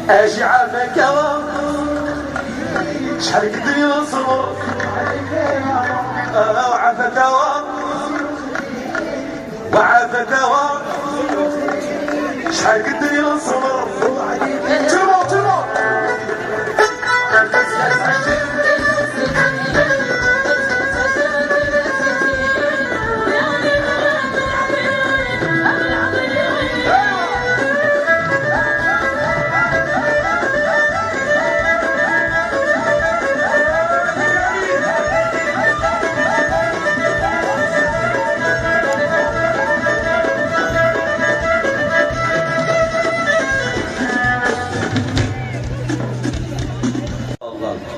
اجي عافاك شحال قد يصبر وعافاك وعافاك شحال قد يصبر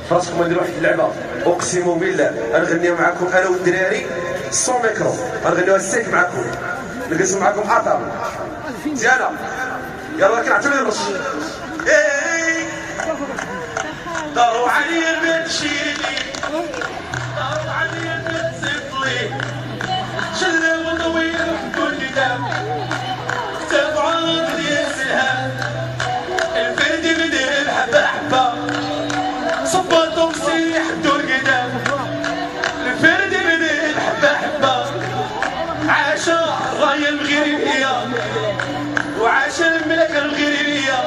فراسكم نديرو واحد اللعبه اقسم بالله غنغنيو معاكم انا والدراري 100 ميكرو غنغنيوها السيك معاكم نجلسوا معاكم اطابل مزيانه يلا كنعطيو لي الرش داروا عليا البنت شيلي داروا عليا البنت زفلي شلة طويلة وحدو الندام كتاب عاطل يسلها الفردي بديه الحبة حبة صباطو مسيح دور قدام الفردي بديه الحبة حبة عاشا الراية المغربية وعاشا الملكة المغربية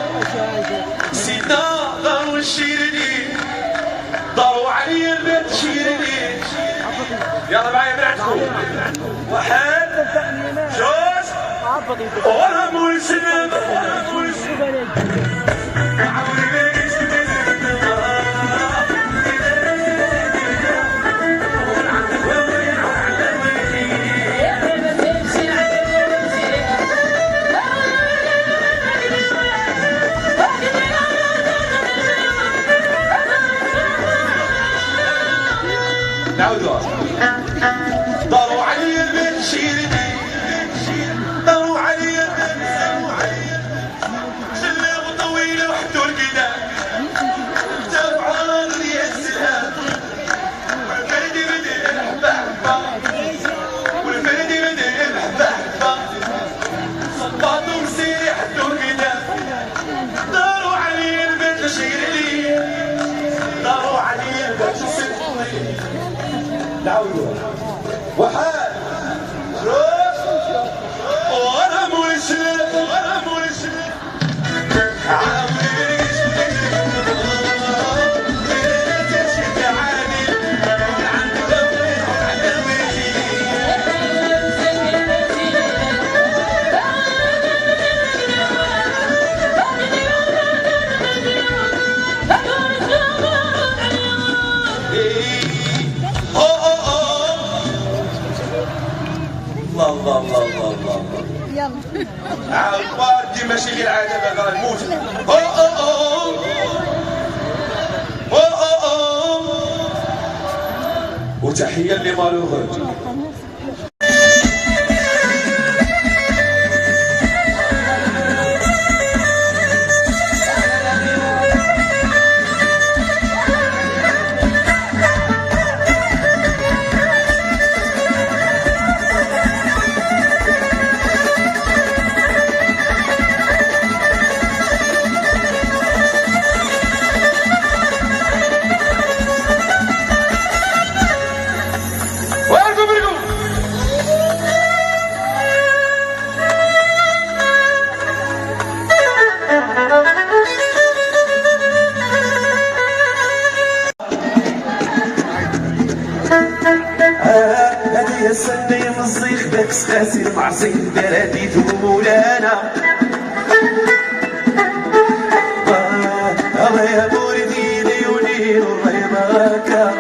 سيدنا دارو الشيريني داروا عليا البيت شيريني يلا معايا بناتكم واحد جوج وانا مرسلم وانا مرسلم نعودوها داروا عليا البيت شيريني داروا عليا البيت شلة طويلة وحدو القدام كتاب عاطل يسلها والفردي بديه الحبة حبة والفردي بديه الحبة حبة صباطو مسيح دور قدام داروا عليا البيت شيريني داروا عليا البيت شيريني نعودوها واحد جوج وانا مرسل وانا مرسل الله الله الله الله يلا عاود باردي ماشي غير عاده باغا نموت وتحيه لمالوغ هذه السنة مصيخ داك سخاسر معصي درادي مولانا الله يا بوردي ليوني الله يبارك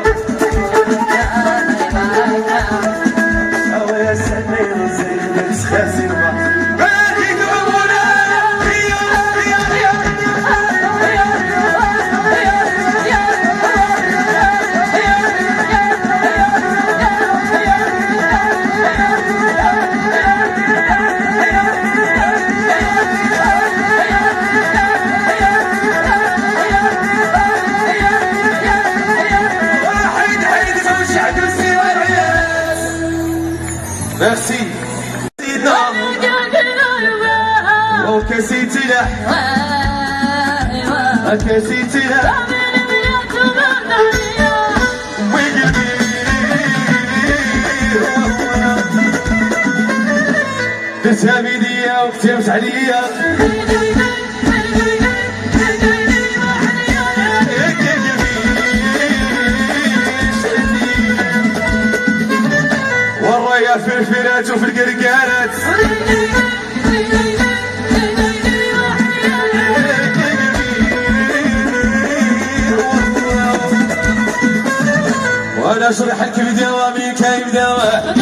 الله يا سنة مصيخ داك سخاسر ميرسي سيدنا وكسيتي له هكاسيتها وقلبي درتها بيديا وكتبت عليا والرايا في الفرات وفي القرقارات وانا اشرح لك بدواء من كاين بدواء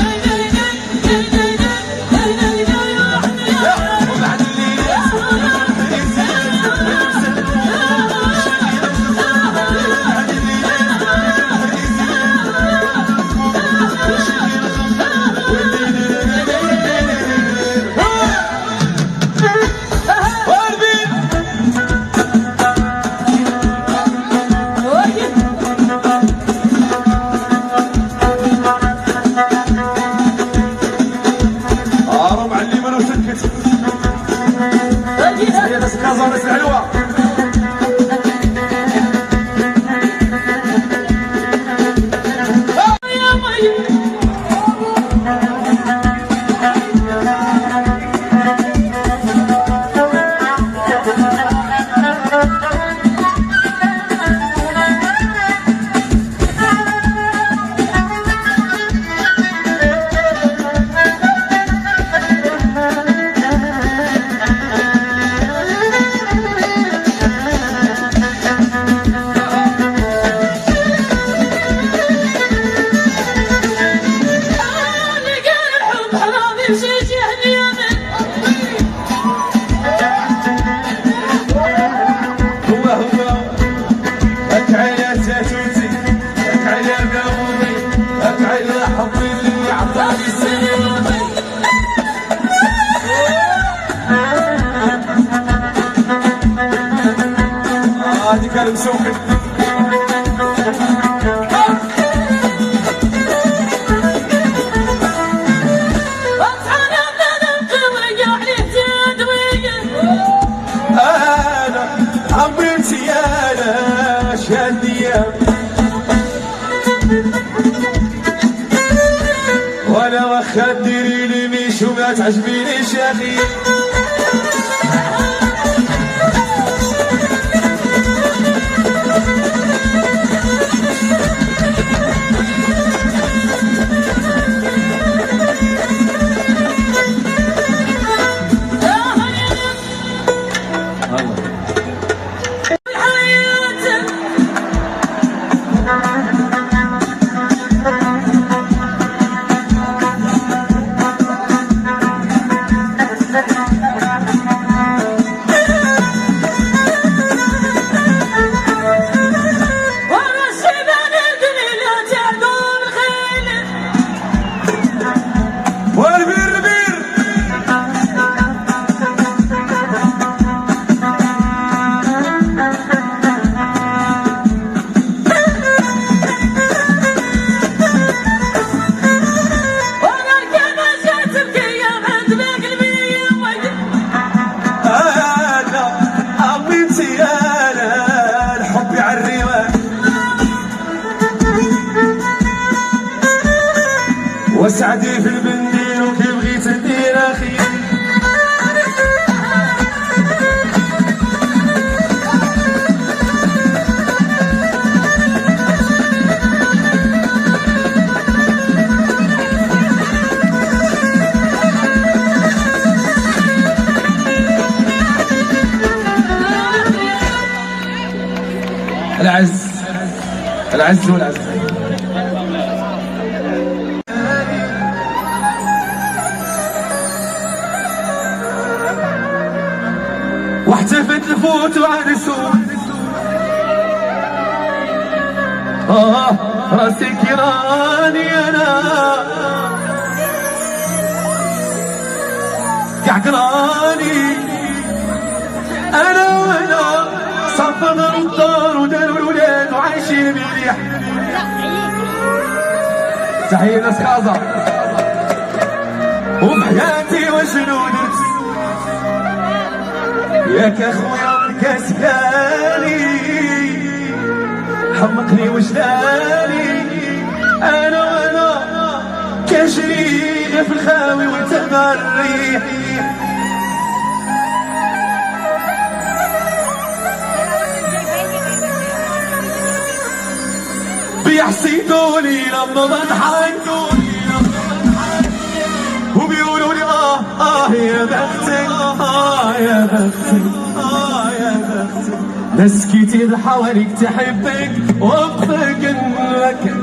هذه كان مسوكن انا عمرتي انا شاديه وانا واخا ديري لي ميش وما تعجبينيش يا اخي وسعدي في البندير وكي بغيت ندير اخي العز والعز واحتفت الفوت وعرسوا راسي كيراني انا كعكراني انا وانا صفنا الدار وداروا الولاد وعايشين مليح تحية ناس كازا وبحياتي وشنو درت ياك اخويا كاسكاني حمقني وجداني انا وانا كنجري في الخاوي وانت مريح بيحسدوني لما بضحك وبيقولوا لي يا بختك يا بختك يا بختك ناس كتير حواليك تحبك وقفة جنبك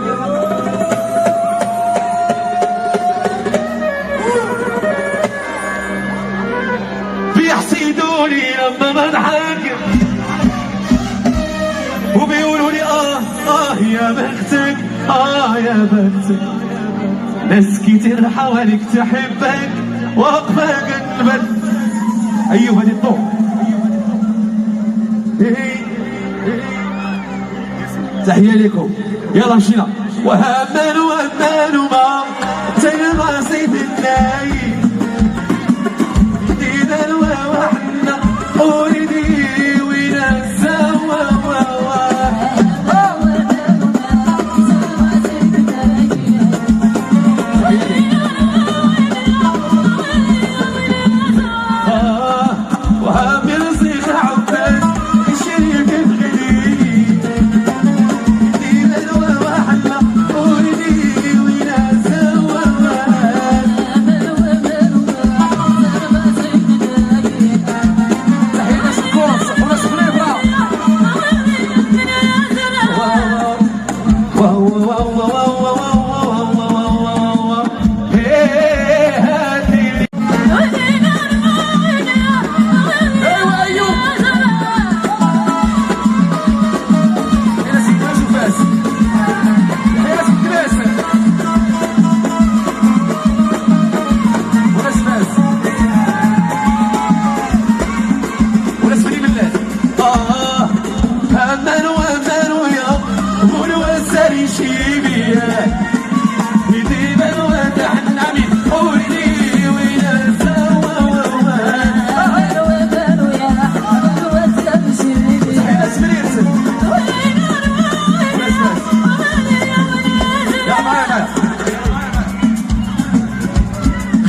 بيحسدوني لما بضحك وبيقولوا لي يا بختك يا بختك ناس كتير حواليك تحبك واقفة جنبك ايوه هادي الضوء تحية لكم يلا مشينا وهمان ما تيما سيف الناي دينا وحنا اريدي ونسوا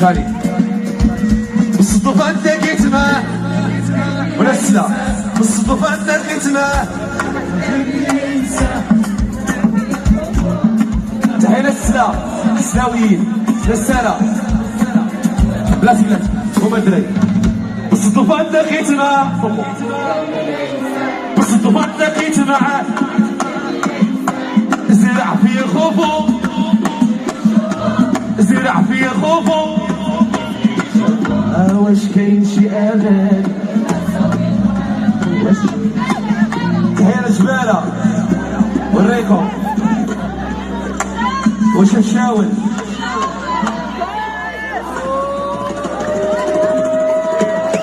خالي بالصدفة انت لقيت معاه ولا السلا بالصدفة انت لقيت معاه تحية للسلا السلاويين للسلا بلاتي هما الدراري بالصدفة انت لقيت معاه بالصدفة انت لقيت معاه زرع في خوفو زرع في خوفو واش كاين شي امان واش تحية الجبالة وريكم واش الشاول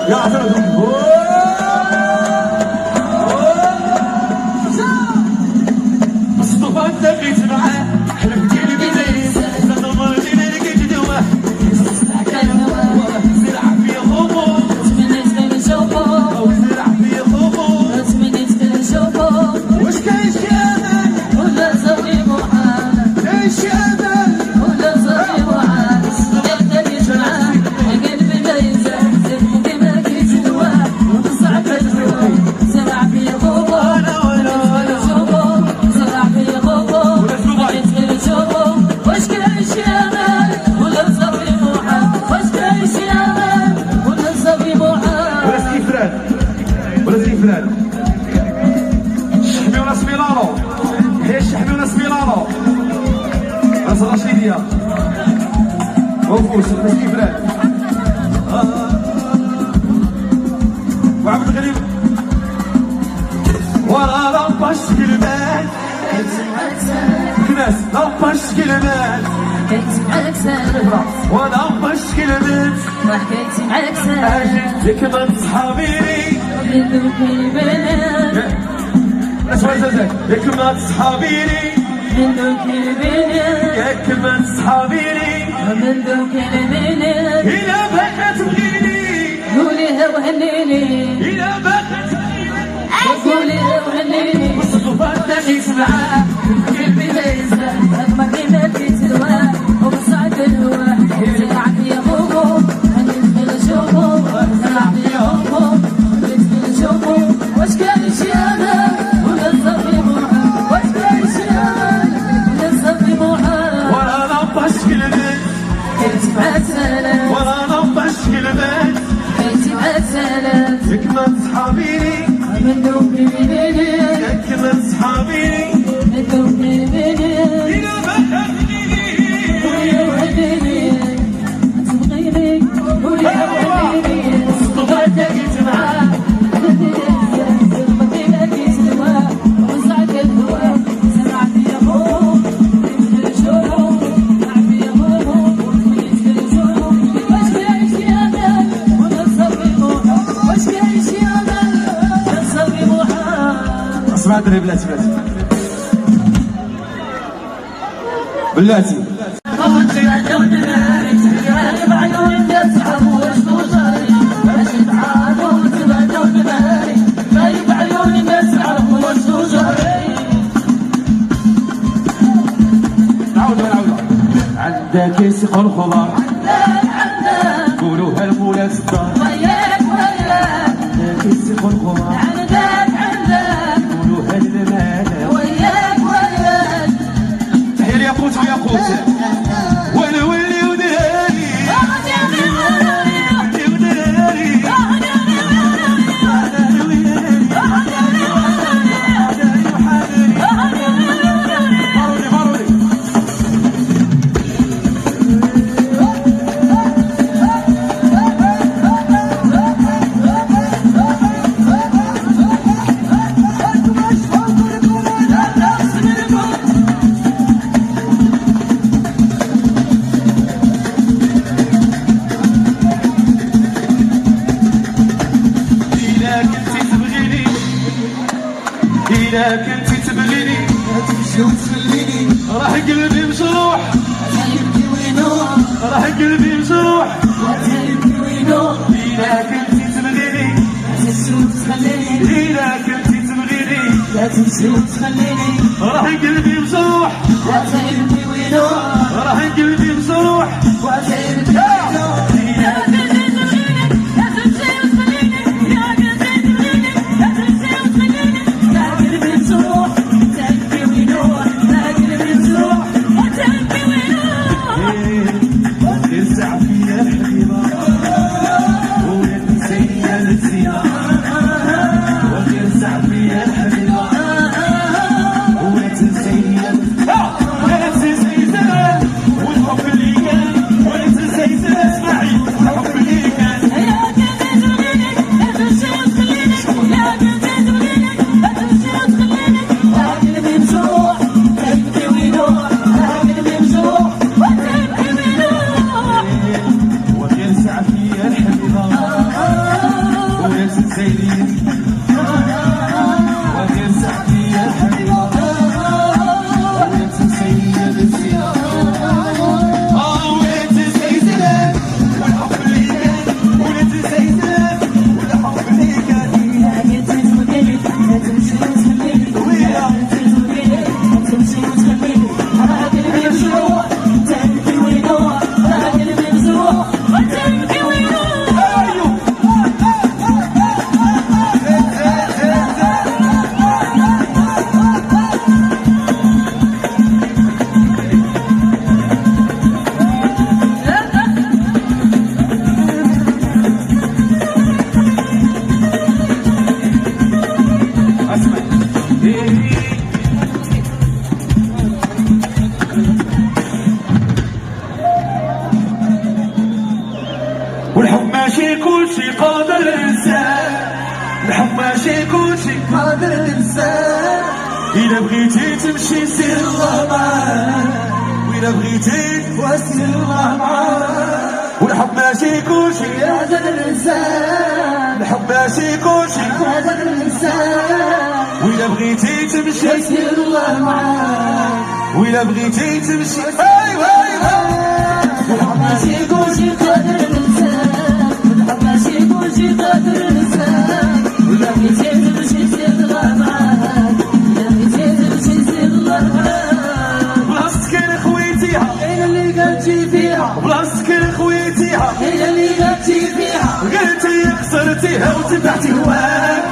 يا عزرزم بالصدفة انت لقيت معاه حلمتي لي بليس شحمي وناس ميلانو هي شحمي وناس ميلانو راس الرشيدية وفوس ناس كيفران وعبد الغريب ورا لامباش كلمات كناس لامباش كلمات حكيت معاك سنة ولامباش كلمات وحكيت معاك سنة ياك ما تصحابيني من ذوك البنات اسمع زازاك ياك ما تصحابيني من ذوك البنات ياك ما تصحابيني من ذوك البنات إلا بغات تبغيني قوليها وهنيني إلا بغات تبغيني قوليها وهنيني بالصدفة لقيت معاه قلبي ليس أضمني ما لقيت الواه وبصعد الهواه زرعني يا بوبو ندخل نشوفو زرعني يا بوبو ندخل نشوفو واش كان شي أنا ولا صافي محال واش كان شي أنا ولا صافي محال ولا نبش كلمات كنت مع السلام ولا نبش كلمات كنت مع السلام كما صحابيني منو بيبيني كما صحابيني منو بيبيني إلى ما حبيبي ويا وحديني تبغيني ويا وحديني صدقت لقيت معاه صدقت لقيت الهواه وزعت الهواه سمعت يا بوبو ندخل نشوفو سمعت يا بوبو ندخل نشوفو واش كاين شي أمل ولا صافي محال واش كاين شي أمل ولا صافي محال اسمع دري بلاتي بلاتي عندك يسق الخضار قولوها المولات الدار عندك يسق الخضار قولوها الممالة تحية لياقوت وياقوت وانا ولي ودراري إذا كنتي تبغيني تمشي وتخليني راح قلبي مجروح راح قلبي مجروح إذا كنتي تبغيني إذا كنتي تبغيني لا تمشي وتخليني راح قلبي مجروح وتعيبني وينو راح قلبي مجروح وتعيبني وينو ترزع فيا الحبيبة ولا تنسيني الزينة وترزع فيا الحبيبة ولا تنسيني ولا تنسي زمان والحب اللي كان ولا تنسي زمان اسمعي الحب اللي كان يا كنت تبغيني لا تمشي وتخليني يا كنت تبغيني لا تمشي وتخليني قلبي مجروح قلبي وينوح قلبي مجروح وقلبي وينوح وترزع فيا الحبيبة ولا تنسيني وترزع فيا الحبيبة ولا تنسيني الزينة ولا تنسي زمان والحب اللي كان ولا تنسي زمان والحب اللي كان يا كنت تبغيني لا تمشي وتخليني يا كنت تبغيني لا تمشي وتخليني قلبي مجروح قلبي وينوح قلبي مجروح وقلبي وينوح اسمع والحب ماشي كلشي قادر الانسان الحب ماشي كلشي قادر الانسان إذا بغيتي تمشي سير الله معاك وإذا بغيتي وسير الله معاك والحب ماشي كلشي قادر الإنسان الحب ماشي كلشي قادر الإنسان وإذا بغيتي تمشي يسير الله معاك وإذا بغيتي تمشي أيوة أيوة الحب ماشي كلشي قادر الإنسان الحب ماشي كلشي قادر الإنسان وإذا بغيتي تمشي يسير الله معاك إذا بغيتي تمشي غيرتي خسرتيها وتبعتي هواك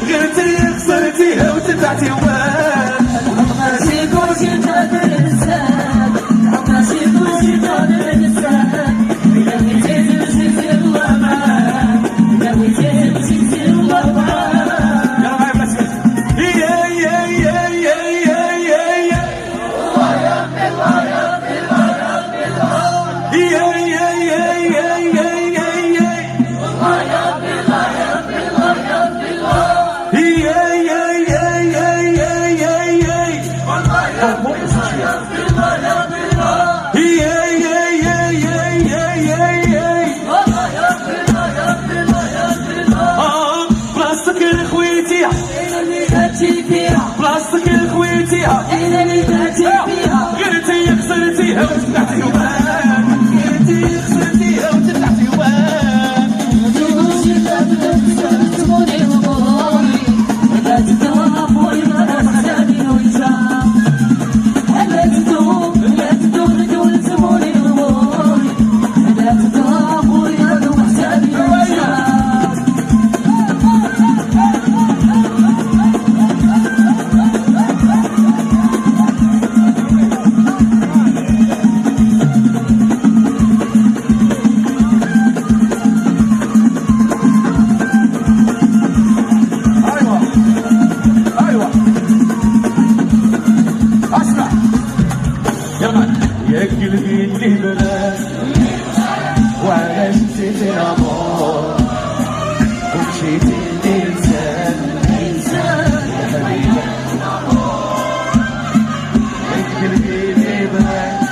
غيرتي خسرتيها وتبعتي هواك ماشي كلشي قادر الانسان ماشي كلشي قادر الانسان الا بغيتي تمشي سير الله معاك الا بغيتي تمشي سير الله معاك يلا معايا بلاتي يا يا يا يا يا يا يا الله يا ربي الله يا ربي الله يا ربي الله يا يا يا يا يا يا يا الله يا ربي الله يا ربي الله يا ربي الله يا يا يا يا يا يا يا الله يا ربي الله يا ربي الله يا ربي الله يا يا يا يا يا يا يا الله يا ربي الله يا ربي الله يا ربي الله بلاصتك لخويتيها اين اللي درتي فيها بلاصتك لخويتيها اين اللي درتي فيها غيرتي خسرتيها وتبعتي هواك غيرتي خسرتيها وتبعتي هواك كلشي قادر الانسان تموني وموري لا تدوم ولا تحتاجي وجهك لا تدوم لا تدوم دون تموني وموري لا تدوم ولا تحتاجي وجهك ايوه ايوه اسمع يلا يا قلبي اللي بلاك وعلاش نسيت الامور ومشيتي الانسان يا حبيبي يا قلبي اللي بلاك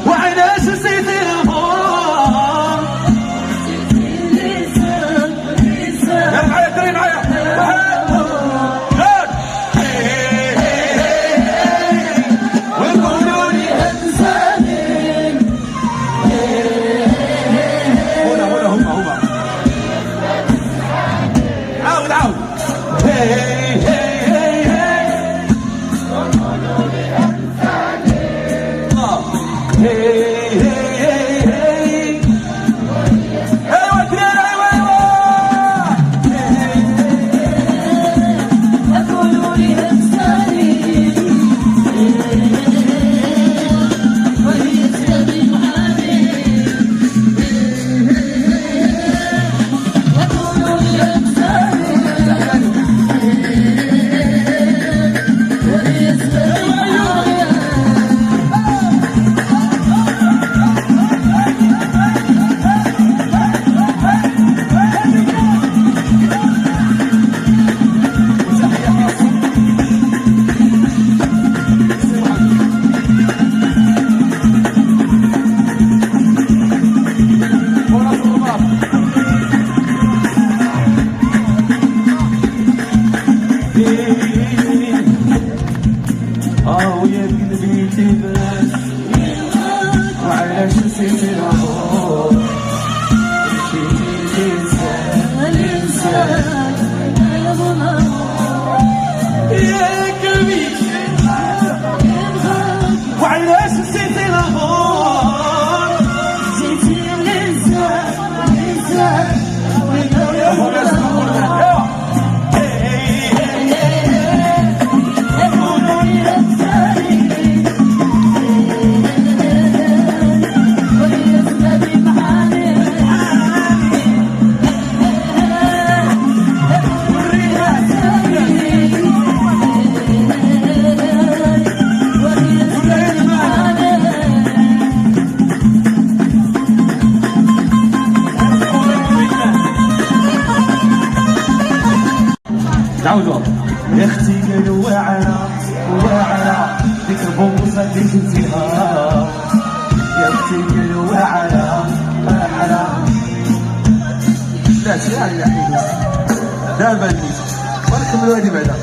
وعلاش نسيت الامور يلا معايا تري معايا ويقولوا لي هنا هما عاود عاود ايوه ترير ايوه يقولوا لي انساني وهي تسلم معاني يقولوا لي انساني وهي تسلم معاني ويا قلبي تبات وعلاش نسيت الامور مشيتي الانسان الانسان يبغى يا قلبي وعلاش نسيت الامور جيتي الانسان الانسان يقولوا لي انساني وهي تسلم معاني تعودوا يا اختي قالوا واعره ديك البوصه اللي جبتيها يا اختي قالوا واعره لا شي يعني يا حبيبي دابا نيت ونكملوا هذه بعدا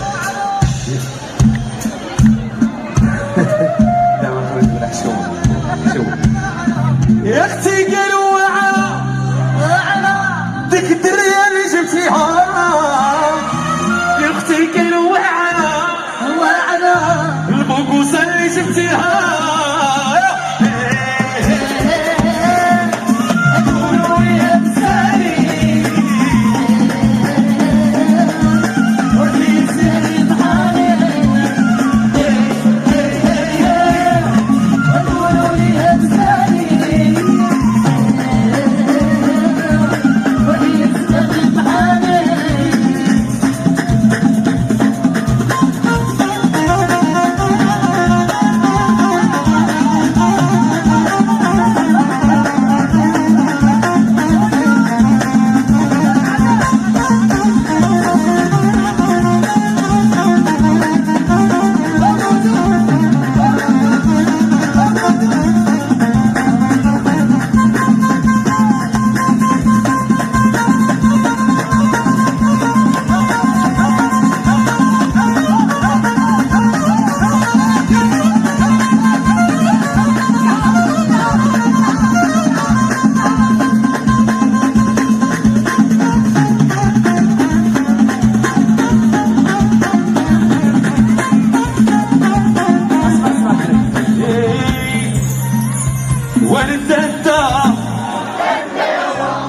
دابا نخرج من شوف يا اختي قالوا واعره ديك الدريه اللي جبتيها يا اختي قالوا واعره البوكوسه اللي جبتيها يقولوا لي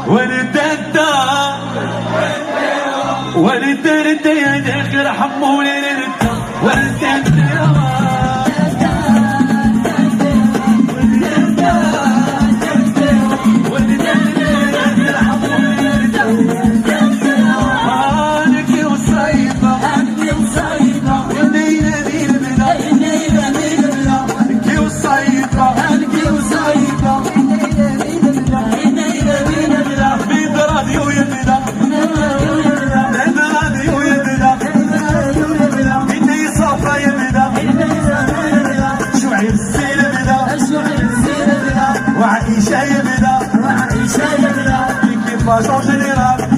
ولد يا داخل حمو ولد façon générale.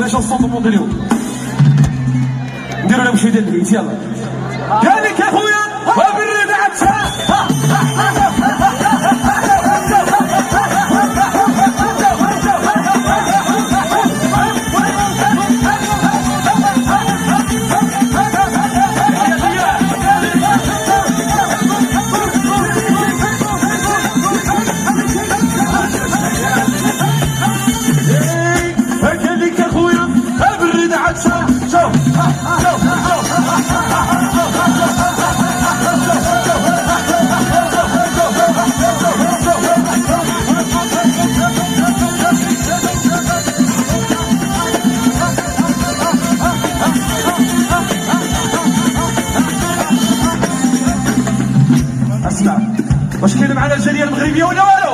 Les chansons de mon délire. نديروا لهم شي ديال البيت يلا. قال لك يا خويا وبالرد عطشان. واش كاين معنا الجاليه المغربيه ولا والو؟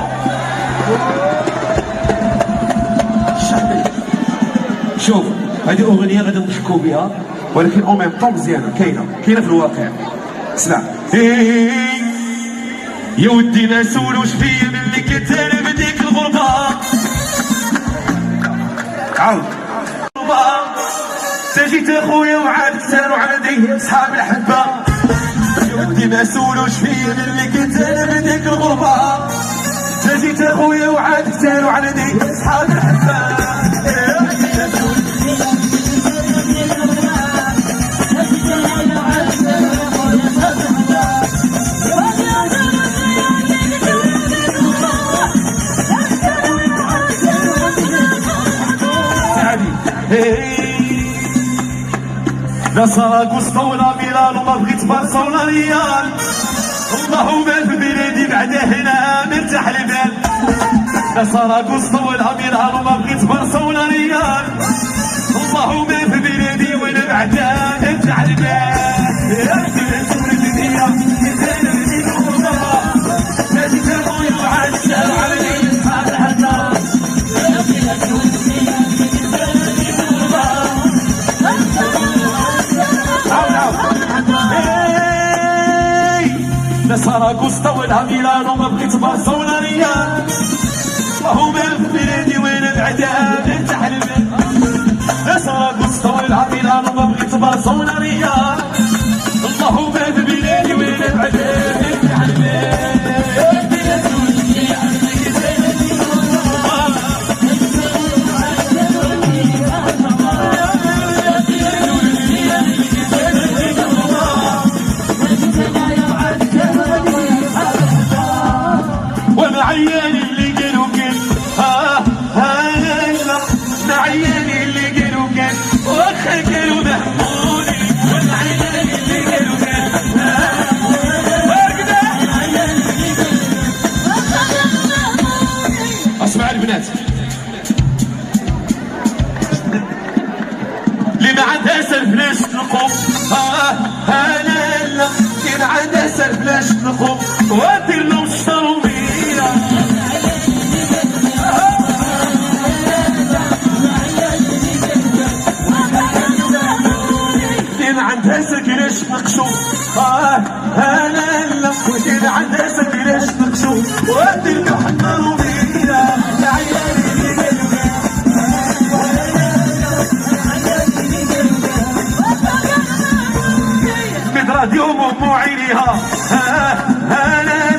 شوف هذه اغنيه غادي نضحكوا بها ولكن او ميم طون مزيانه كاينه في الواقع. اسمع. يا ودي ما سولوش فيا ملي كنت انا بديك الغربه. عاود. جيت اخويا وعاد كثروا عندي صحاب الحبه. يا ودي ما سولوش فيا ملي كنت انا بديك الغربه. جيت اخويا وعاد كثروا عندي صحاب الحبه. لا سراغوستا ولا ميلان وما بغيت بارسا ولا ريال. اللهم في بلادي بعد هنا مرتاح البال. لا سراغوستا ولا ميلان وما بغيت بارسا ولا ريال. اللهم في بلادي وانا بعدها مرتاح البال. سراغوستا ولا ميلان وما بغيت بارسا ولا ريال. اللهم في بلادي وانا بعدها مرتاح البال. سراغوستا ولا ميلان وما بغيت بارسا ولا ريال. اللهم في بلادي وانا بعدها مرتاح البال. عيالي اللي قالوا كان عيالي اللي قالوا كان واخا قالوا محمودي. والعيالي اللي قالوا كان اسمع البنات اللي عندها سلف لاش تلقوا انا لا كان عندها سلف لاش تلقوا ودير لهم الشطر بيا كان عندها سلف لاش تنقشوا انا لا كان عندها سلف لاش تنقشوا ودير لهم الشطر بيا مدراديوم ام عينيها انا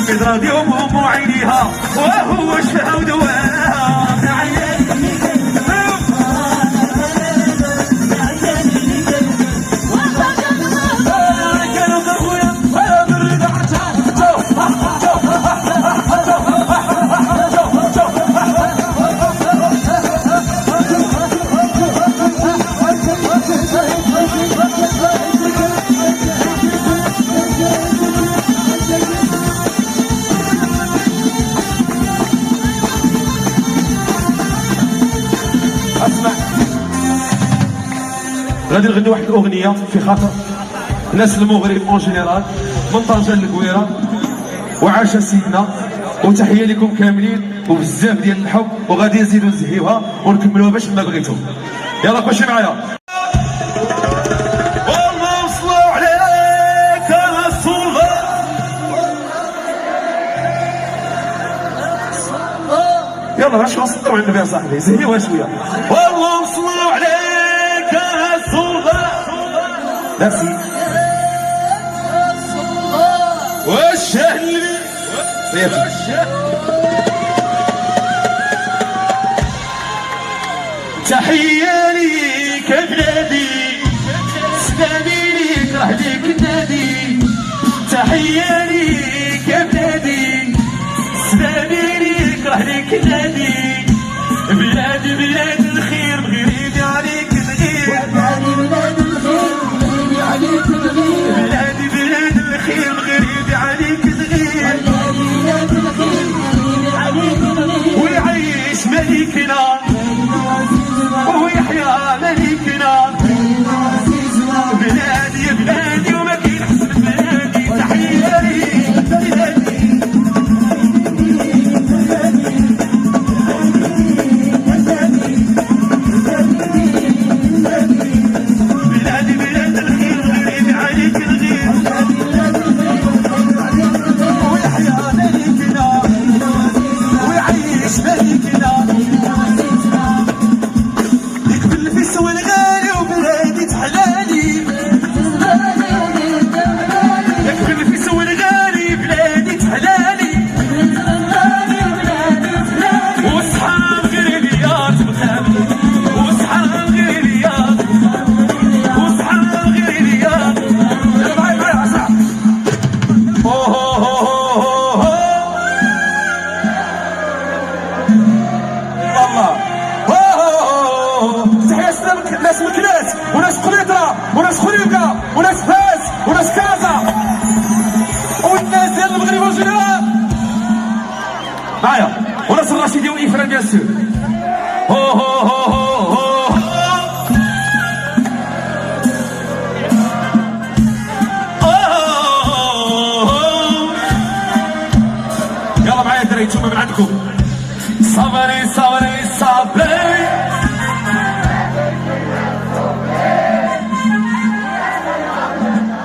مدراديوم ام عينيها وهو شفاها ودواها كانوا ضربويا انا بالرضا اسمع غادي نغني واحد الاغنيه في خاطر الناس المغرب اون جينيرال من طنجه للكويره وعاش سيدنا وتحيه لكم كاملين وبزاف ديال الحب وغادي نزيدو نزهيوها ونكملوها باش ما بغيتو يلا خشي معايا والله وصلوا عليك يا رسول الله يلا باش نصلوا على النبي يا صاحبي زهيوها شويه والله وصلوا عليك يا رسول الله ميرسي والشهل تحية ليك يا بلادي سلامي ليك راه ليك النادي تحية ليك يا بلادي سلامي ليك راه ليك النادي بلادي بلاد الخير مغربي عليك نغير بلاد الخير مغربي عليك نغير بلادي بلاد الخير مغربي عليك نغير بلاد الخير مغربي عليك نغير ويعيش ملكنا ويحيا ملكنا بلادي يا بلادي وما كاين حسن بلادي تحية ليك بلادي بلادي بلاد الخير غريب عليك الغير ويحيا ملكنا ويعيش ملكنا يقبل في سوى الغالي وبلادي تحلالي يقبل في سوى الغالي بلادي تحلالي وصحاب غريبيات مخابي وصحاب غريبيات وصحاب غريبيات معي معي عسى الله تحية سلامك ناس مكناس وناس قليطرة وناس خليقة وناس فاس وناس كازا والناس ديال المغرب والجنرال معايا وناس الرشيدية وإفران بيان سور يلا معايا دراري نتوما من عندكم صبري صبري صبري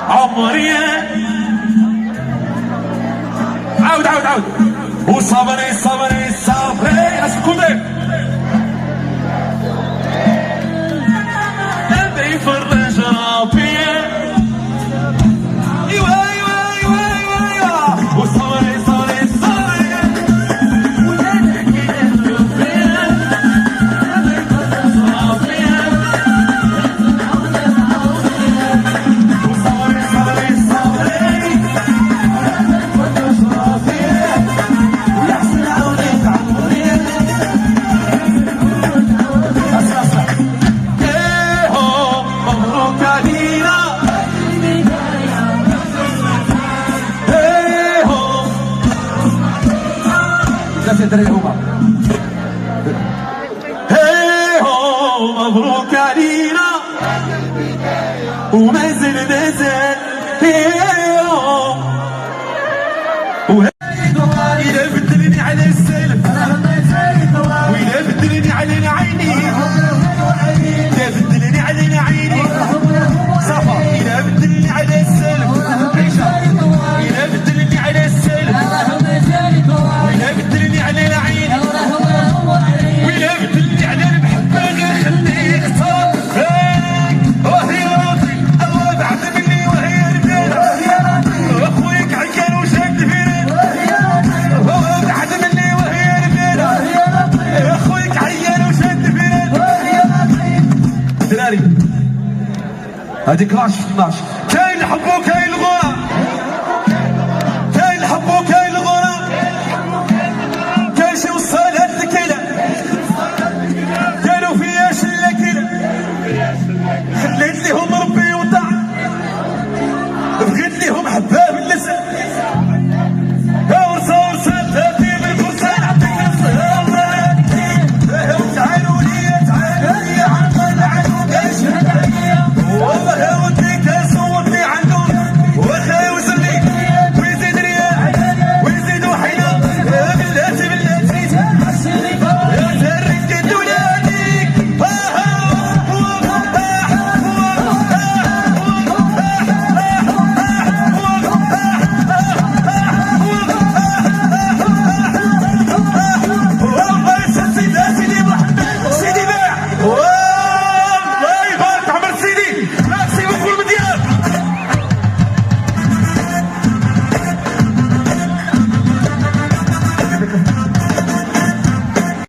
عمري عاود عاود عاود وصبري صبري صبري اسكتوا نبي يفرج ربي ايوا ايوا ايوا ايوا ايوا وصبري صبري صبري الدراري هما هي هو مبروك علينا إلا بدلني على السلف وإلا بدلني علينا عيني إلا بدلني علينا عيني صفا إلا بدلني على السلف إلا بدلني على السلف وإلا بدلني علينا عيني وإلا بدلني على المحبة غير خليه يختار وهي راضي الله بعد مني وهي رجالة أخويك عيان وشاد فينا بعد مني وهي رجالة أخويك عيان وشاد فينا دراري هذيك 12 كاين الحب وكاين الغرام كاين الحب وكاين الغرام كاين شي وصل هاد الكلى قالوا فيا شله كده خليت لي